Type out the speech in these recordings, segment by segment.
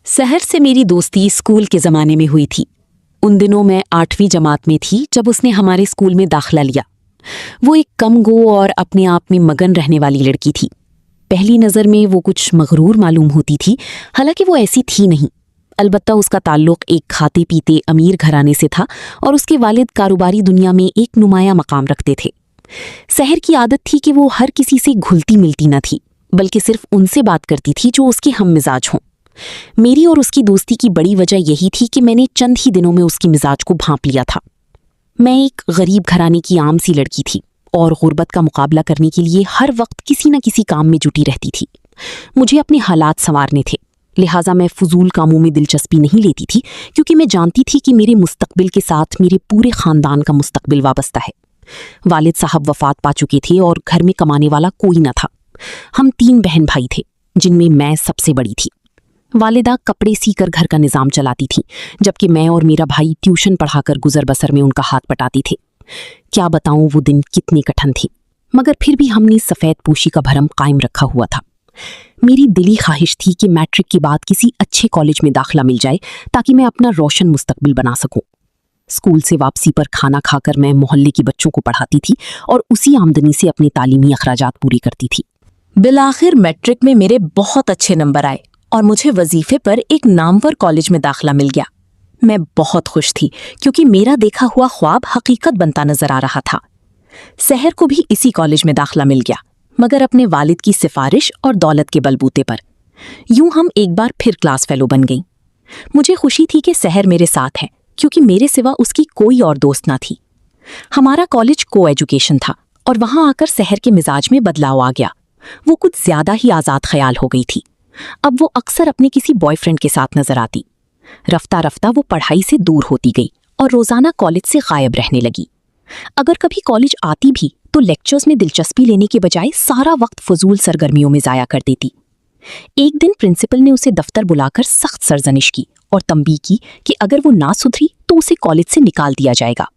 सहर से मेरी दोस्ती स्कूल के ज़माने में हुई थी। उन दिनों मैं 8वीं जमात में थी जब उसने हमारे स्कूल में दाखिला लिया। वो एक कम गो और अपने आप में मगन रहने वाली लड़की थी। पहली नज़र में वो कुछ मगरूर मालूम होती थी, हालांकि वो ऐसी थी नहीं। अलबत्ता उसका ताल्लुक एक खाते पीते अमीर घराने से था और उसके वालिद कारोबारी दुनिया में एक नुमाया मकाम रखते थे। सहर की आदत थी कि वो हर किसी से घुलती मिलती न थी, बल्कि सिर्फ उनसे बात करती थी जो उसके हम मिजाज हों। मेरी और उसकी दोस्ती की बड़ी वजह यही थी कि मैंने चंद ही दिनों में उसकी मिजाज को भांप लिया था। मैं एक गरीब घराने की आम सी लड़की थी और गुर्बत का मुकाबला करने के लिए हर वक्त किसी न किसी काम में जुटी रहती थी। मुझे अपने हालात संवारने थे, लिहाजा मैं फजूल कामों में दिलचस्पी नहीं लेती थी, क्योंकि मैं जानती थी कि मेरे मुस्तकबिल के साथ मेरे पूरे खानदान का मुस्तकबिल वाबस्ता है। वालिद साहब वफात पा चुके थे और घर में कमाने वाला कोई न था। हम 3 बहन भाई थे, जिनमें मैं सबसे बड़ी थी। वालिदा कपड़े सीकर घर का निज़ाम चलाती थी, जबकि मैं और मेरा भाई ट्यूशन पढ़ाकर गुजर बसर में उनका हाथ पटाती थे। क्या बताऊं वो दिन कितने कठिन थे, मगर फिर भी हमने सफ़ेद पोशी का भरम कायम रखा हुआ था। मेरी दिली ख्वाहिश थी कि मैट्रिक के बाद किसी अच्छे कॉलेज में दाखिला मिल जाए ताकि मैं अपना रोशन मुस्तकबिल बना सकूं। स्कूल से वापसी पर खाना खाकर मैं मोहल्ले के बच्चों को पढ़ाती थी और उसी आमदनी से अपने तालीमी अखराजात पूरी करती थी। बिलाखिर मैट्रिक में मेरे बहुत अच्छे नंबर आए और मुझे वजीफे पर एक नामवर कॉलेज में दाखिला मिल गया। मैं बहुत खुश थी, क्योंकि मेरा देखा हुआ ख्वाब हकीकत बनता नजर आ रहा था। सहर को भी इसी कॉलेज में दाखिला मिल गया, मगर अपने वालिद की सिफारिश और दौलत के बलबूते पर। यूं हम एक बार फिर क्लास फेलो बन गईं। मुझे खुशी थी कि सहर मेरे साथ है, क्योंकि मेरे सिवा उसकी कोई और दोस्त ना थी। हमारा कॉलेज को एजुकेशन था और वहां आकर सहर के मिजाज में बदलाव आ गया। वो कुछ ज्यादा ही आज़ाद ख्याल हो गई थी। अब वो अक्सर अपने किसी बॉयफ्रेंड के साथ नजर आती। रफ्ता रफ्ता वो पढ़ाई से दूर होती गई और रोजाना कॉलेज से गायब रहने लगी। अगर कभी कॉलेज आती भी तो लेक्चर्स में दिलचस्पी लेने के बजाय सारा वक्त फजूल सरगर्मियों में जाया कर देती। एक दिन प्रिंसिपल ने उसे दफ्तर बुलाकर सख्त सरजनिश की और तंबीह की कि अगर वो ना सुधरी तो उसे कॉलेज से निकाल दिया जाएगा।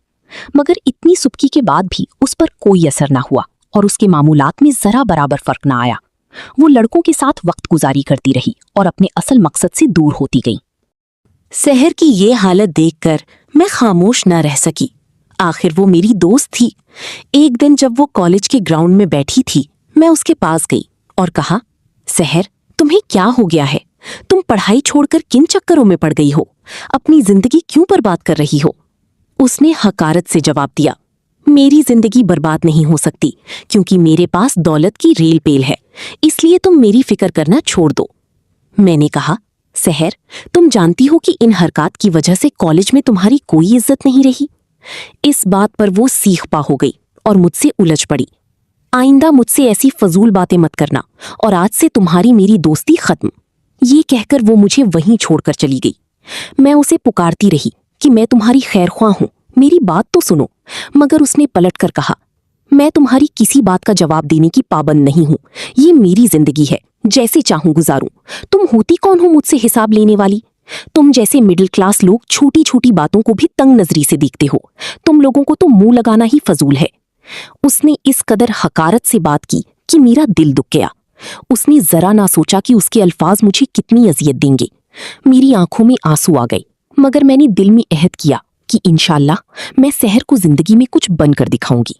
मगर इतनी सुबकी के बाद भी उस पर कोई असर ना हुआ और उसके मामूलात में जरा बराबर फर्क ना आया। वो लड़कों के साथ वक्त गुजारी करती रही और अपने असल मकसद से दूर होती गई। सहर की ये हालत देखकर मैं खामोश न रह सकी। आखिर वो मेरी दोस्त थी। एक दिन जब वो कॉलेज के ग्राउंड में बैठी थी, मैं उसके पास गई और कहा, सहर, तुम्हें क्या हो गया है? तुम पढ़ाई छोड़कर किन चक्करों में पड़ गई हो? अपनी जिंदगी क्यों बर्बाद कर रही हो? उसने हकारत से जवाब दिया, मेरी जिंदगी बर्बाद नहीं हो सकती, क्योंकि मेरे पास दौलत की रेल पेल है, इसलिए तुम मेरी फिक्र करना छोड़ दो। मैंने कहा, सहर, तुम जानती हो कि इन हरकत की वजह से कॉलेज में तुम्हारी कोई इज्जत नहीं रही। इस बात पर वो सीख-पा हो गई और मुझसे उलझ पड़ी। आइंदा मुझसे ऐसी फजूल बातें मत करना और आज से तुम्हारी मेरी दोस्ती खत्म। ये कहकर वो मुझे वहीं छोड़कर चली गई। मैं उसे पुकारती रही कि मैं तुम्हारी खैरख्वाह हूं, मेरी बात तो सुनो, मगर उसने पलटकर कहा, मैं तुम्हारी किसी बात का जवाब देने की पाबंद नहीं हूं। ये मेरी जिंदगी है, जैसे चाहूं गुजारूं। तुम होती कौन हो मुझसे हिसाब लेने वाली? तुम जैसे मिडिल क्लास लोग छोटी छोटी बातों को भी तंग नजरी से देखते हो। तुम लोगों को तो मुंह लगाना ही फजूल है। उसने इस कदर हकारत से बात की कि मेरा दिल दुख गया। उसने जरा ना सोचा कि उसके अल्फाज मुझे कितनी अजियत देंगे। मेरी आंखों में आंसू आ गए, मगर मैंने दिल में अहद किया कि इंशाल्लाह मैं सहर को जिंदगी में कुछ बनकर दिखाऊंगी।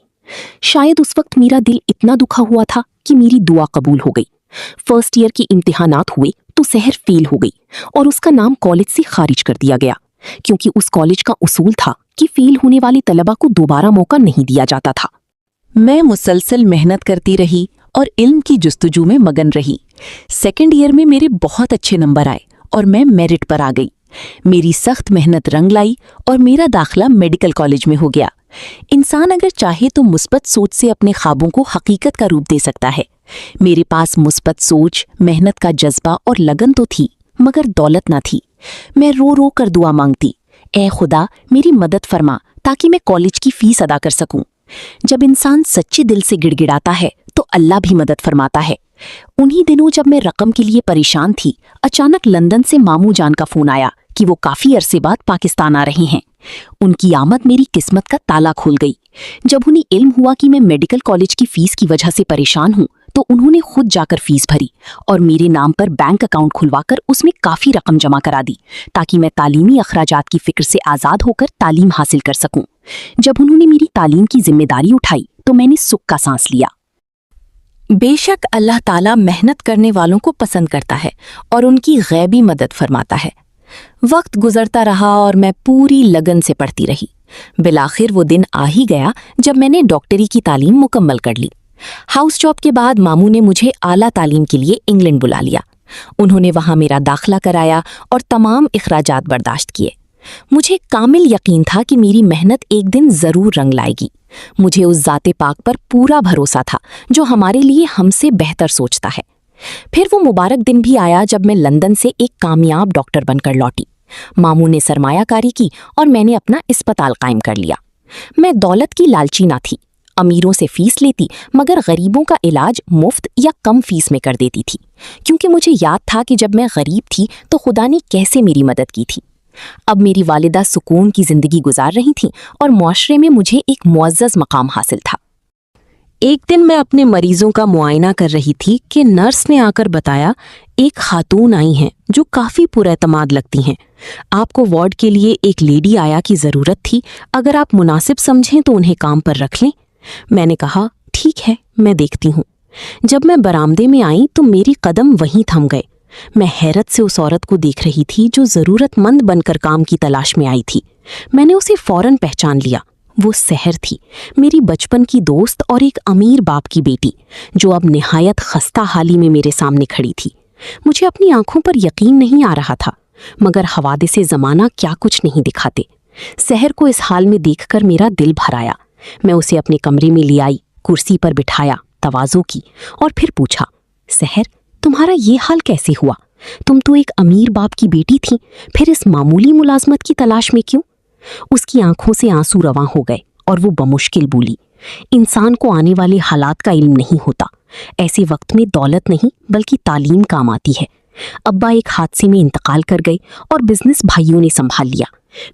शायद उस वक्त मेरा दिल इतना दुखा हुआ था कि मेरी दुआ कबूल हो गई। फर्स्ट ईयर के इम्तिहानात हुए तो सहर फेल हो गई और उसका नाम कॉलेज से खारिज कर दिया गया, क्योंकि उस कॉलेज का उसूल था कि फेल होने वाले तलबा को दोबारा मौका नहीं दिया जाता था। मैं मुसलसल मेहनत करती रही और इल्म की जुस्तजू में मगन रही। सेकेंड ईयर में मेरे बहुत अच्छे नंबर आए और मैं मेरिट पर आ गई। मेरी सख्त मेहनत रंग लाई और मेरा दाखिला मेडिकल कॉलेज में हो गया। इंसान अगर चाहे तो मुस्बत सोच से अपने ख्वाबों को हकीकत का रूप दे सकता है। मेरे पास मुस्बत सोच, मेहनत का जज्बा और लगन तो थी, मगर दौलत ना थी। मैं रो रो कर दुआ मांगती, ए खुदा, मेरी मदद फरमा ताकि मैं कॉलेज की फीस अदा कर सकूं। जब इंसान सच्चे दिल से गिड़गिड़ाता है तो अल्लाह भी मदद फरमाता है। उन्हीं दिनों जब मैं रकम के लिए परेशान थी, अचानक लंदन से मामू जान का फोन आया कि वो काफी अरसे बाद पाकिस्तान आ रहे हैं। उनकी आमद मेरी किस्मत का ताला खोल गई। जब उन्हें इल्म हुआ कि मैं मेडिकल कॉलेज की फीस की वजह से परेशान हूं, तो उन्होंने खुद जाकर फीस भरी और मेरे नाम पर बैंक अकाउंट खुलवाकर उसमें काफ़ी रकम जमा करा दी ताकि मैं तालीमी अखराजात की फिक्र से आज़ाद होकर तालीम हासिल कर सकूं। जब उन्होंने मेरी तालीम की जिम्मेदारी उठाई तो मैंने सुख का सांस लिया। बेशक अल्लाह ताला मेहनत करने वालों को पसंद करता है और उनकी गैबी मदद फरमाता है। वक्त गुजरता रहा और मैं पूरी लगन से पढ़ती रही। बिलाखिर वो दिन आ ही गया जब मैंने डॉक्टरी की तालीम मुकम्मल कर ली। हाउस जॉब के बाद मामू ने मुझे आला तालीम के लिए इंग्लैंड बुला लिया। उन्होंने वहां मेरा दाखिला कराया और तमाम इखराजात बर्दाश्त किए। मुझे कामिल यकीन था कि मेरी मेहनत एक दिन जरूर रंग लाएगी। मुझे उस ज़ाते पाक पर पूरा भरोसा था जो हमारे लिए हमसे बेहतर सोचता है। फिर वो मुबारक दिन भी आया जब मैं लंदन से एक कामयाब डॉक्टर बनकर लौटी। मामू ने सरमायाकारी की और मैंने अपना अस्पताल कायम कर लिया। मैं दौलत की लालची ना थी। अमीरों से फीस लेती मगर गरीबों का इलाज मुफ्त या कम फीस में कर देती थी, क्योंकि मुझे याद था कि जब मैं गरीब थी तो खुदा ने कैसे मेरी मदद की थी। अब मेरी वालिदा सुकून की जिंदगी गुजार रही थीं और मुआशरे में मुझे एक मुअज़्ज़ज़ मकाम हासिल था। एक दिन मैं अपने मरीजों का मुआयना कर रही थी कि नर्स ने आकर बताया, एक खातून आई हैं जो काफ़ी पुरएतमाद लगती हैं। आपको वार्ड के लिए एक लेडी आया की ज़रूरत थी, अगर आप मुनासिब समझें तो उन्हें काम पर रख लें। मैंने कहा, ठीक है, मैं देखती हूँ। जब मैं बरामदे में आई तो मेरी कदम वहीं थम गए। मैं हैरत से उस औरत को देख रही थी जो ज़रूरतमंद बनकर काम की तलाश में आई थी। मैंने उसे फौरन पहचान लिया। वो सहर थी, मेरी बचपन की दोस्त और एक अमीर बाप की बेटी, जो अब निहायत खस्ता हाली में मेरे सामने खड़ी थी। मुझे अपनी आंखों पर यकीन नहीं आ रहा था, मगर हवादिसे ज़माना क्या कुछ नहीं दिखाते। सहर को इस हाल में देखकर मेरा दिल भर आया। मैं उसे अपने कमरे में ले आई, कुर्सी पर बिठाया, तवाज़ो की और फिर पूछा, सहर, तुम्हारा ये हाल कैसे हुआ? तुम तो एक अमीर बाप की बेटी थी, फिर इस मामूली मुलाजमत की तलाश में क्यों? उसकी आंखों से आंसू रवां हो गए और वो बमुश्किल बोली, इंसान को आने वाले हालात का इल्म नहीं होता। ऐसे वक्त में दौलत नहीं बल्कि तालीम काम आती है। अब्बा एक हादसे में इंतकाल कर गए और बिजनेस भाइयों ने संभाल लिया।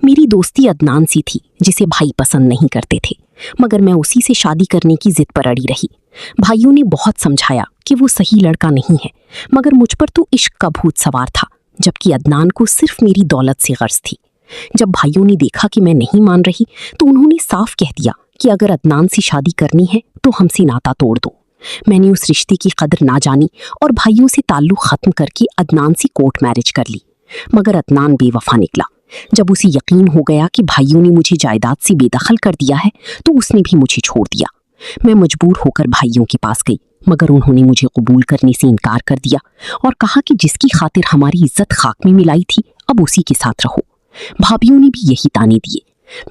मेरी दोस्ती अदनान सी थी, जिसे भाई पसंद नहीं करते थे, मगर मैं उसी से शादी करने की जिद पर अड़ी रही। भाइयों ने बहुत समझाया कि वो सही लड़का नहीं है, मगर मुझ पर तो इश्क का भूत सवार था, जबकि अदनान को सिर्फ मेरी दौलत से गर्ज थी। जब भाइयों ने देखा कि मैं नहीं मान रही तो उन्होंने साफ कह दिया कि अगर अदनान से शादी करनी है तो हमसे नाता तोड़ दो। मैंने उस रिश्ते की कदर ना जानी और भाइयों से ताल्लुक खत्म करके अदनान से कोर्ट मैरिज कर ली। मगर अदनान बेवफा निकला। जब उसे यकीन हो गया कि भाइयों ने मुझे जायदाद से बेदखल कर दिया है तो उसने भी मुझे छोड़ दिया। मैं मजबूर होकर भाइयों के पास गई, मगर उन्होंने मुझे कबूल करने से इनकार कर दिया और कहा कि जिसकी खातिर हमारी इज्जत खाक में मिलाई थी, अब उसी के साथ रहो। भाभियों ने भी यही ताने दिए।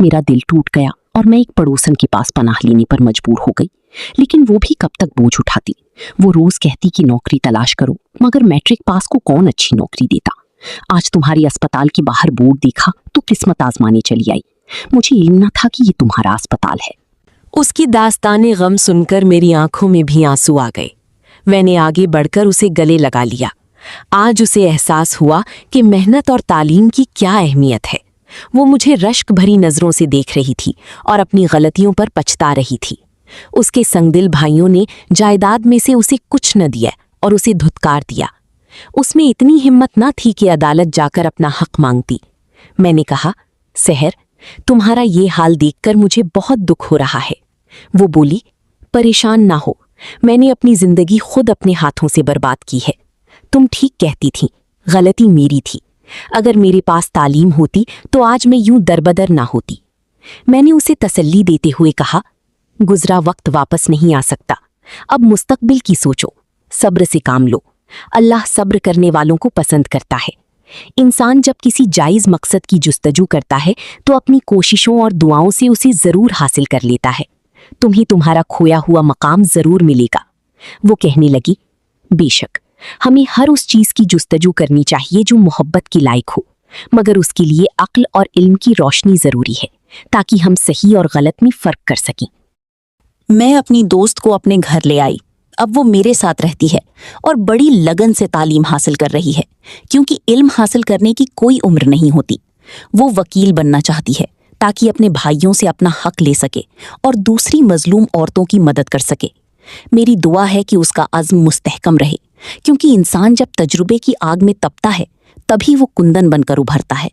मेरा दिल टूट गया और मैं एक पड़ोसन के पास पनाह लेने पर मजबूर हो गई, लेकिन वो भी कब तक बोझ उठाती। वो रोज कहती कि नौकरी तलाश करो, मगर मैट्रिक पास को कौन अच्छी नौकरी देता। आज तुम्हारी अस्पताल के बाहर बोर्ड देखा तो किस्मत आजमाने चली आई। मुझे इल्म न था कि ये तुम्हारा अस्पताल है। उसकी दास्ताने गम सुनकर मेरी आंखों में भी आंसू आ गए। मैंने आगे बढ़कर उसे गले लगा लिया। आज उसे एहसास हुआ कि मेहनत और तालीम की क्या अहमियत है। वो मुझे रश्क भरी नज़रों से देख रही थी और अपनी गलतियों पर पछता रही थी। उसके संगदिल भाइयों ने जायदाद में से उसे कुछ न दिया और उसे धुतकार दिया। उसमें इतनी हिम्मत न थी कि अदालत जाकर अपना हक मांगती। मैंने कहा, सहर, तुम्हारा ये हाल देखकर मुझे बहुत दुख हो रहा है। वो बोली, परेशान ना हो, मैंने अपनी जिंदगी खुद अपने हाथों से बर्बाद की है। तुम ठीक कहती थी, गलती मेरी थी। अगर मेरे पास तालीम होती तो आज मैं यूं दरबदर ना होती। मैंने उसे तसल्ली देते हुए कहा, गुजरा वक्त वापस नहीं आ सकता, अब मुस्तकबिल की सोचो, सब्र से काम लो। अल्लाह सब्र करने वालों को पसंद करता है। इंसान जब किसी जायज़ मकसद की जुस्तजू करता है तो अपनी कोशिशों और दुआओं से उसे ज़रूर हासिल कर लेता है। तुम्हें तुम्हारा खोया हुआ मकाम ज़रूर मिलेगा। वो कहने लगी, बेशक हमें हर उस चीज़ की जुस्तजू करनी चाहिए जो मोहब्बत की लायक हो, मगर उसके लिए अक्ल और इल्म की रोशनी ज़रूरी है ताकि हम सही और गलत में फ़र्क कर सकें। मैं अपनी दोस्त को अपने घर ले आई। अब वो मेरे साथ रहती है और बड़ी लगन से तालीम हासिल कर रही है, क्योंकि इल्म हासिल करने की कोई उम्र नहीं होती। वो वकील बनना चाहती है ताकि अपने भाइयों से अपना हक ले सके और दूसरी मजलूम औरतों की मदद कर सके। मेरी दुआ है कि उसका अज़्म मुस्तहकम रहे, क्योंकि इंसान जब तजुर्बे की आग में तपता है तभी वो कुंदन बनकर उभरता है।